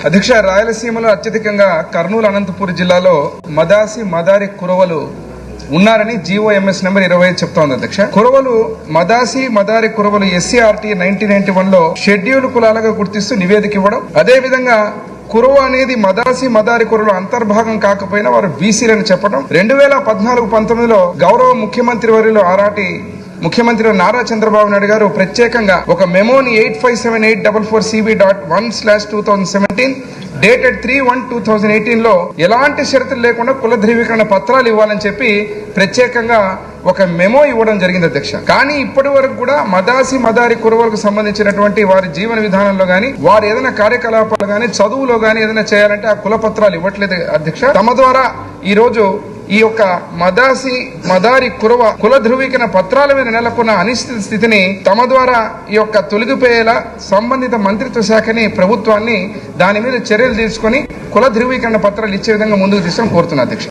అధ్యక్ష, రాయలసీమలో అత్యధికంగా కర్నూలు, అనంతపురం జిల్లాలో మదాసి మదారి కురవలు ఉన్నారని జీఓఎంఎస్ నెంబర్ 25 చెప్తోంది. అధ్యక్ష, కురవలు మదాసి మదారి కురవలు SCRT 1991 లో షెడ్యూల్ కులాలుగా గుర్తిస్తూ నివేదిక ఇవ్వడం, అదే విధంగా కురవ అనేది మదాసి మదారి కురవలు అంతర్భాగం కాకపోయినా వారు బీసీలని చెప్పడం, 2014-19లో గౌరవ ముఖ్యమంత్రి వర్యులు ఆనాటి ముఖ్యమంత్రి నారా చంద్రబాబు నాయుడు గారు ప్రత్యేకంగా ఒక మెమోని 857844CB.1/2017 డేటెడ్ 3/1/2018 లో ఎలాంటి షరతులు లేకుండా కుల ధృవీకరణ పత్రాలు ఇవ్వాలని చెప్పి ప్రత్యేకంగా ఒక మెమో ఇవ్వడం జరిగింది. అధ్యక్ష, కానీ ఇప్పటి వరకు కూడా మదాసి మదారి కురవలకు సంబంధించినటువంటి వారి జీవన విధానంలో గాని, వారు ఏదైనా కార్యకలాపాలు గాని, చదువులో గాని ఏదైనా చేయాలంటే ఆ కుల పత్రాలు ఇవ్వట్లేదు. అధ్యక్ష, తమ ద్వారా ఈ రోజు ఈ యొక్క మదాసి మదారి కుల ధృవీకరణ పత్రాల మీద నెలకొన్న అనిశ్చిత స్థితిని తమ ద్వారా ఈ యొక్క తొలగిపోయేలా సంబంధిత మంత్రిత్వ శాఖని, ప్రభుత్వాన్ని దాని మీద చర్యలు తీసుకొని కుల ధృవీకరణ పత్రాలు ఇచ్చే విధంగా ముందుకు తీసుకొని కోరుతున్నా. అధ్యక్ష.